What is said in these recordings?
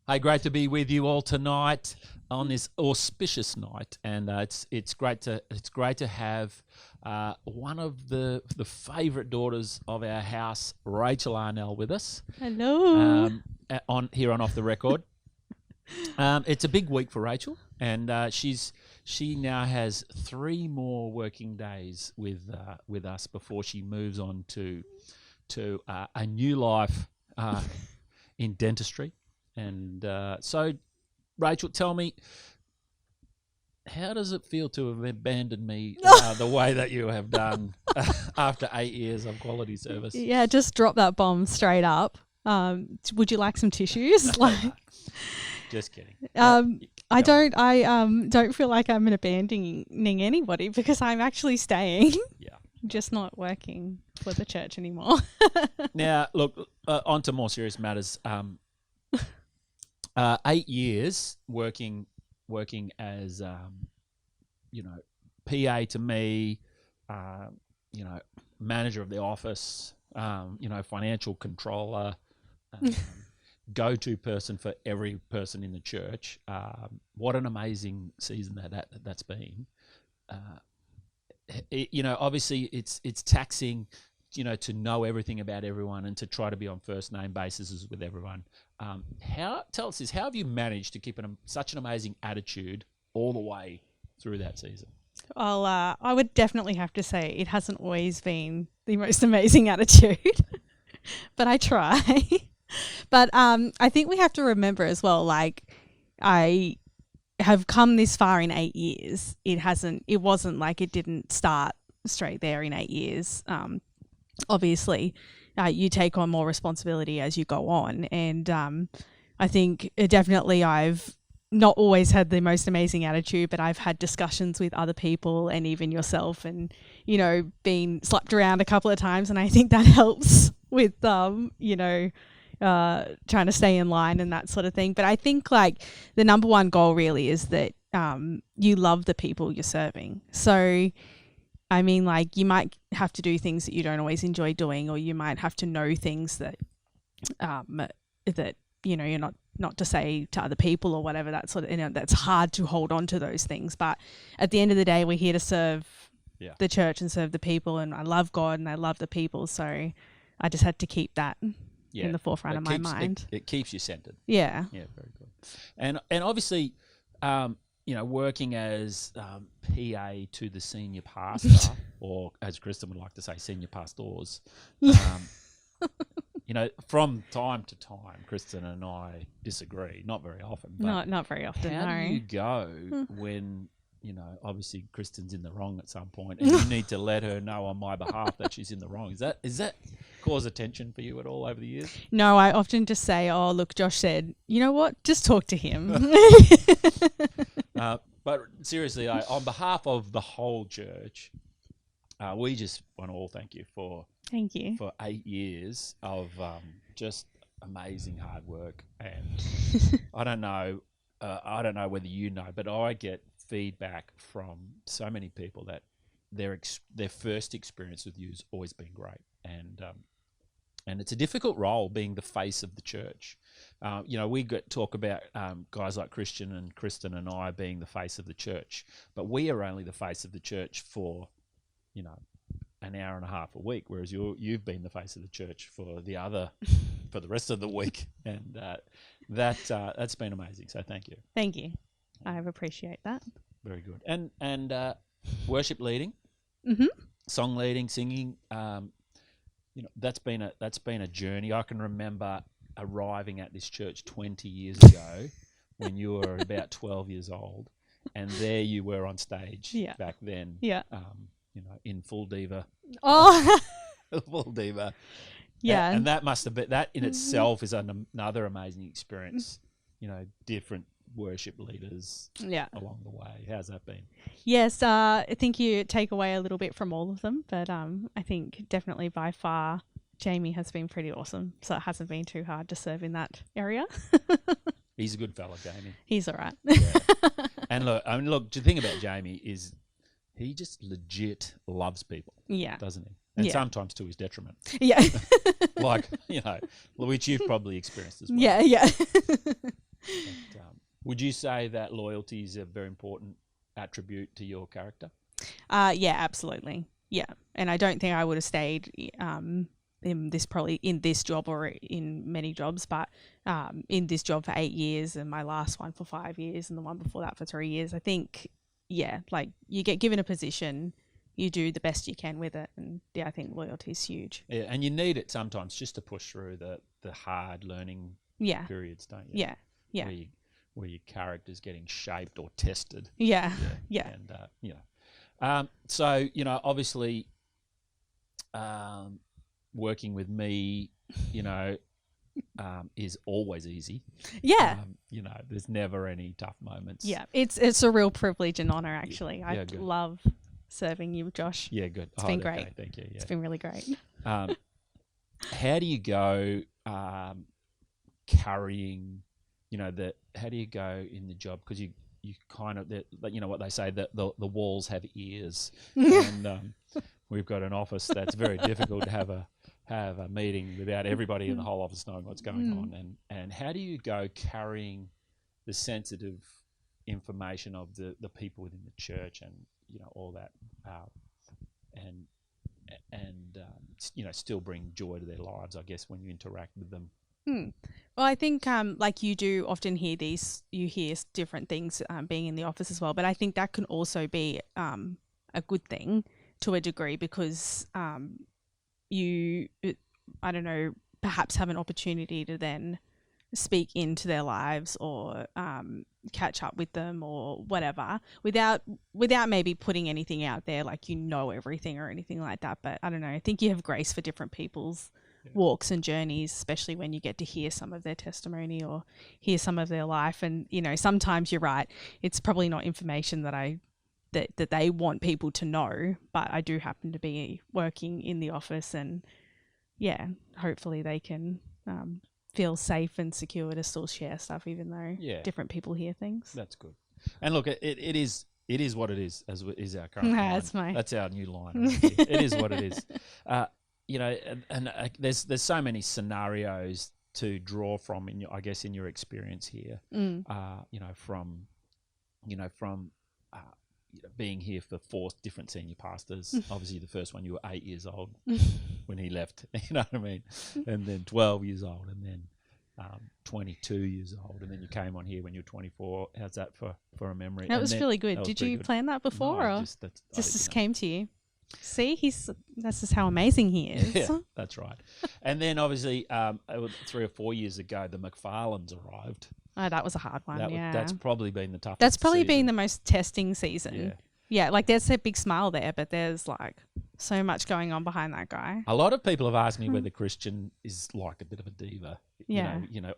Hey, great to be with you all tonight on this auspicious night, and it's great to have one of the favourite daughters of our house, Rachel Arnell, with us. Hello. On Off the Record. It's a big week for Rachel, and she now has 3 more working days with us before she moves on to a new life in dentistry. And so, Rachel, tell me, how does it feel to have abandoned me the way that you have done after 8 years of quality service? Yeah, just drop that bomb straight up. Would you like some tissues? Just kidding. I don't feel like I'm abandoning anybody because I'm actually staying. Yeah. Just not working for the church anymore. Now, look, on to more serious matters. 8 years working as PA to me, manager of the office, financial controller, go-to person for every person in the church. What an amazing season that's been. Obviously it's taxing, to know everything about everyone and to try to be on first name basis with everyone. Tell us this, how have you managed to keep such an amazing attitude all the way through that season? Well, I would definitely have to say it hasn't always been the most amazing attitude, but I try. But I think we have to remember as well, like, I have come this far in 8 years. It wasn't like it didn't start straight there in 8 years. Obviously, you take on more responsibility as you go on. And I think definitely I've not always had the most amazing attitude, but I've had discussions with other people and even yourself and, been slapped around a couple of times. And I think that helps with, trying to stay in line and that sort of thing. But I think like the number one goal really is that you love the people you're serving. So I mean, like, you might have to do things that you don't always enjoy doing, or you might have to know things that you're not to say to other people or whatever. That sort of, that's hard to hold on to those things. But at the end of the day, we're here to serve the church and serve the people. And I love God and I love the people, so I just had to keep that in the forefront of my mind. It keeps you centered. Yeah. Yeah, very good. And obviously, working as PA to the senior pastor, or as Kristen would like to say, senior pastors, from time to time, Kristen and I disagree. Not very often. But not very often, how no. do you go when, obviously Kristen's in the wrong at some point, and you need to let her know on my behalf that she's in the wrong? Is that cause a tension for you at all over the years? No, I often just say, oh, look, Josh said, you know what? Just talk to him. But seriously, on behalf of the whole church, we just want to all thank you for 8 years of just amazing hard work. And I don't know whether you know, but I get feedback from so many people that their first experience with you has always been great, and it's a difficult role being the face of the church. We talk about guys like Christian and Kristen and I being the face of the church, but we are only the face of the church for, an hour and a half a week, whereas you've been the face of the church for the rest of the week, and that's been amazing. So thank you. Thank you. I appreciate that. Very good. And worship leading, song leading, singing. That's been a journey. I can remember arriving at this church 20 years ago when you were about 12 years old, and there you were on stage back then. Yeah. In full diva. Oh. Full diva. Yeah. And that must have been, that in itself is another amazing experience. Different worship leaders along the way. How's that been? Yes, I think you take away a little bit from all of them, but I think definitely by far Jamie has been pretty awesome, so it hasn't been too hard to serve in that area. He's a good fella, Jamie. He's all right. Yeah. And look, the thing about Jamie is he just legit loves people. Yeah. Doesn't he? And sometimes to his detriment. Yeah. Like, which you've probably experienced as well. Yeah, yeah. But, would you say that loyalty is a very important attribute to your character? Yeah, absolutely. Yeah, and I don't think I would have stayed in this job or in many jobs, but in this job for 8 years and my last one for 5 years and the one before that for 3 years. I think, yeah, like you get given a position, you do the best you can with it, and yeah, I think loyalty is huge. Yeah, and you need it sometimes just to push through the hard learning periods, don't you? Yeah, yeah. Where your character's getting shaped or tested. Yeah. And so obviously, working with me, is always easy. Yeah. There's never any tough moments. Yeah, it's a real privilege and honor, actually. I love serving you, Josh. Yeah, good. It's been great. Okay, thank you. Yeah. It's been really great. How do you go carrying, how do you go in the job? Because you kind of, what they say, that the walls have ears. And we've got an office that's very difficult to have a meeting without everybody in the whole office knowing what's going on. And how do you go carrying the sensitive information of the people within the church and all that, and still bring joy to their lives, I guess, when you interact with them? Well, I think like you do often hear different things being in the office as well, but I think that can also be a good thing to a degree, because I don't know, perhaps have an opportunity to then speak into their lives or catch up with them or whatever without maybe putting anything out there like everything or anything like that. But I don't know, I think you have grace for different people's walks and journeys, especially when you get to hear some of their testimony or hear some of their life. And sometimes you're right, it's probably not information that they want people to know, but I do happen to be working in the office, and yeah, hopefully they can feel safe and secure to still share stuff, even though different people hear things. That's good. And look, it is what it is, as is our current line. That's our new line. It is what it is. There's so many scenarios to draw from in your experience here. From being here for 4 different senior pastors. Obviously, the first one, you were 8 years old when he left, you know what I mean? And then 12 years old, and then 22 years old, and then you came on here when you were 24. How's that for a memory? That was really good. Did you plan that before, no, or just came to you? See, that's just how amazing he is. Yeah, that's right. And then obviously 3 or 4 years ago, the McFarlanes arrived. Oh, that was a hard one. That's probably been the toughest. That's probably season. been the most testing season. Yeah, like there's a big smile there, but there's like so much going on behind that guy. A lot of people have asked me whether Christian is like a bit of a diva.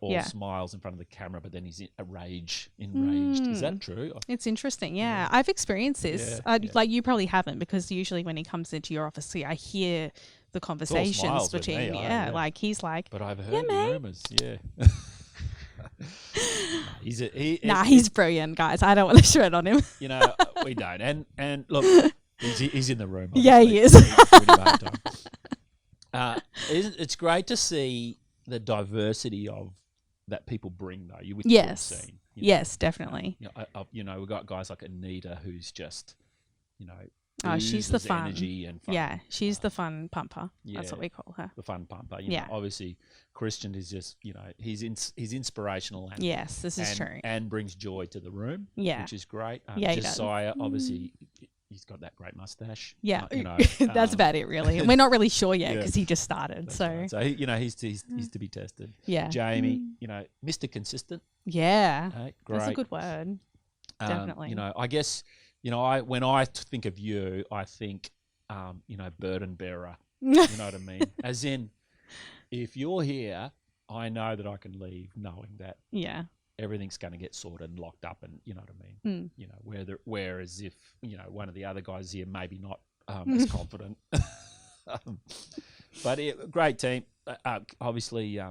All smiles in front of the camera, but then he's enraged. Is that true? It's interesting. Yeah. I've experienced this. Like you probably haven't, because usually when he comes into your office, I hear the conversations between. Like he's like, but I've heard rumors. Yeah. He's brilliant, guys. I don't want to shred on him. We don't. And look, he's in the room. Obviously. Yeah, he is. It's great to see the diversity of that people bring, though. You would scene. Yes, definitely. We've got guys like Anita, who's just, she's the fun. Energy and fun. Yeah, she's the fun pumper. That's what we call her. The fun pumper. Obviously, Christian is just, he's inspirational. And, yes, this is true. And brings joy to the room, which is great. Josiah, obviously, he's got that great mustache. Yeah, that's about it, really. And we're not really sure yet because he just started. That's so, right. So he's to be tested. Yeah. Jamie, Mr. Consistent. Yeah. Great. That's a good word. Definitely. I guess, when I think of you, I think, burden bearer. You know what I mean? As in, if you're here, I know that I can leave knowing that everything's going to get sorted and locked up, and you know what I mean? Whereas if, one of the other guys here, maybe not as confident. But great team. Obviously,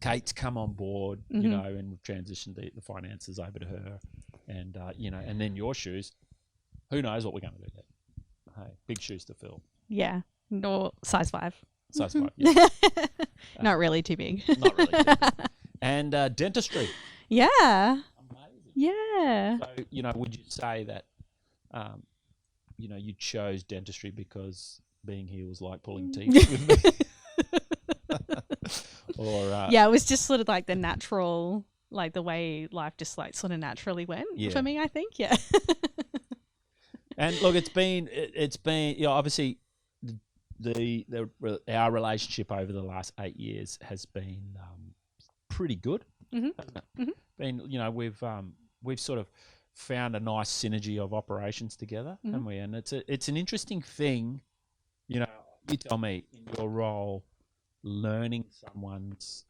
Kate's come on board, and we've transitioned the finances over to her. And, and then your shoes, who knows what we're going to do there. Hey, big shoes to fill. Yeah. Or size 5. Size 5, yeah. Not really too big. Not really too big. And dentistry. Yeah. Amazing. Yeah. So, would you say that, you chose dentistry because being here was like pulling teeth with me? Or yeah, it was just sort of like the natural, like the way life just like sort of naturally went for me, I think. Yeah. And look, it's been obviously our relationship over the last 8 years has been pretty good. Hasn't it? Been, we've sort of found a nice synergy of operations together, haven't we? And it's an interesting thing, you tell me, in your role, learning someone's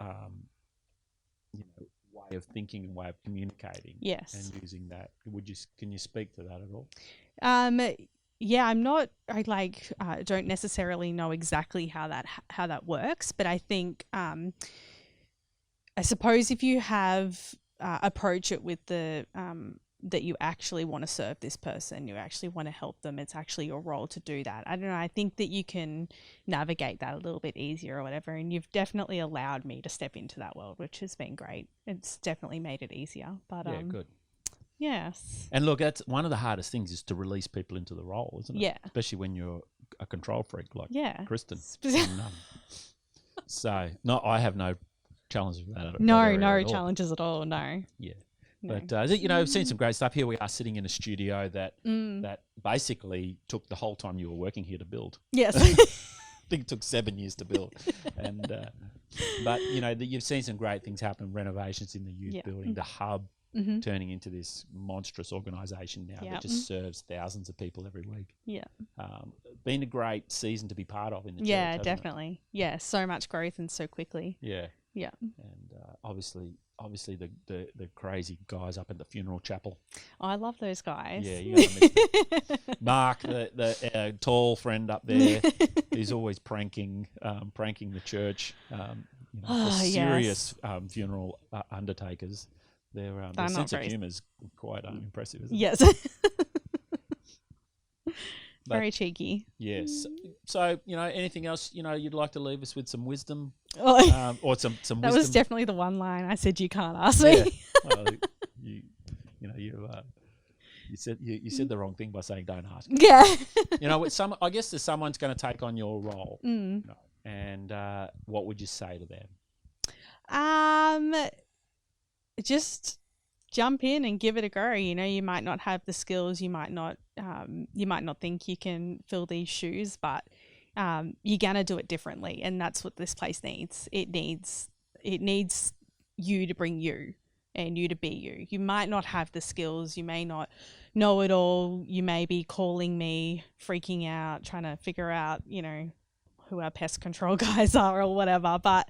way of thinking and way of communicating. Yes. And using that. Can you speak to that at all? Yeah, I don't necessarily know exactly how that works, but I think I suppose if you have approach it with the that you actually want to serve this person, you actually want to help them, it's actually your role to do that. I don't know, I think that you can navigate that a little bit easier or whatever, and you've definitely allowed me to step into that world, which has been great. It's definitely made it easier. But yeah, good. Yes. And look, that's one of the hardest things, is to release people into the role, isn't it? Yeah. Especially when you're a control freak like Kristen. So, no, I have no challenges with that. No challenges at all. No. Yeah. No. But, I've seen some great stuff. Here we are sitting in a studio that basically took the whole time you were working here to build. Yes. I think it took 7 years to build. And but, you've seen some great things happen, renovations in the youth building, the hub turning into this monstrous organisation now that just serves thousands of people every week. Yeah. Been a great season to be part of in the church. Yeah, definitely. Yeah, so much growth and so quickly. Yeah. Yeah. And obviously the crazy guys up at the funeral chapel. Oh, I love those guys. Yeah, you got to meet them. Mark, the tall friend up there, he's always pranking the church. Serious funeral undertakers. Their sense of humour is quite impressive, isn't it? Yes. Very cheeky. Yes. So, anything else, you'd like to leave us with some wisdom? Or some wisdom? That was definitely the one line I said you can't ask me. Yeah. Well, you said the wrong thing by saying don't ask. Yeah. I guess there's someone's going to take on your role. And what would you say to them? Just jump in and give it a go. You might not have the skills, you might not think you can fill these shoes, but you're gonna do it differently, and that's what this place needs. It needs you to bring you, and you to be you. You might not have the skills, you may not know it all, you may be calling me, freaking out, trying to figure out, who our pest control guys are or whatever, but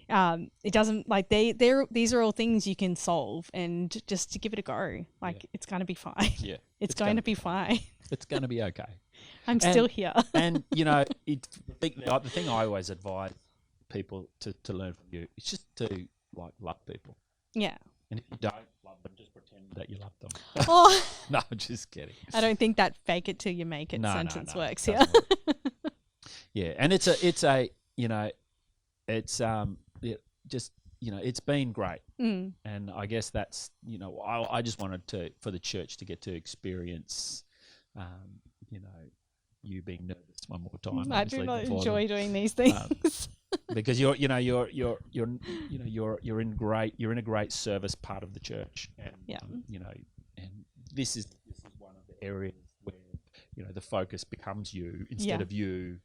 it doesn't, like, these are all things you can solve, and just to give it a go. It's going to be fine. Yeah. It's going to be fine. It's going to be okay. I'm still here. And, the thing I always advise people to learn from you is just to, love people. Yeah. And if you don't love them, just pretend that you love them. Oh. No, I'm just kidding. I don't think that fake it till you make it sentence works here. Yeah. And it's it's been great. And I guess that's, I just wanted for the church to get to experience, you being nervous one more time. I do not enjoy doing these things. Because you're in a great service part of the church. And, and this is one of the areas where, the focus becomes you instead of you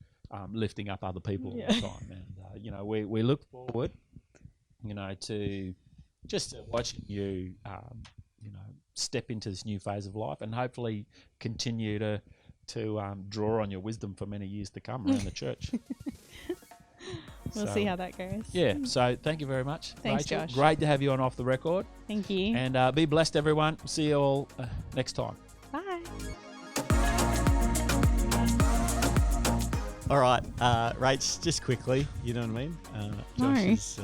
lifting up other people all the time. And, we look forward, to just watching you, step into this new phase of life, and hopefully continue to draw on your wisdom for many years to come around the church. We'll see how that goes. Yeah. So thank you very much. Thanks, Rachel. Josh. Great to have you on Off the Record. Thank you. And be blessed, everyone. See you all next time. Bye. All right, Rach, just quickly, you know what I mean? Josh has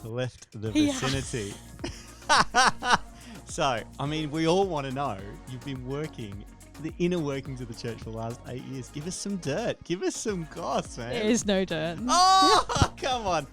left the vicinity. So, we all want to know, you've been working the inner workings of the church for the last 8 years. Give us some dirt. Give us some goss, man. There is no dirt. Oh, come on.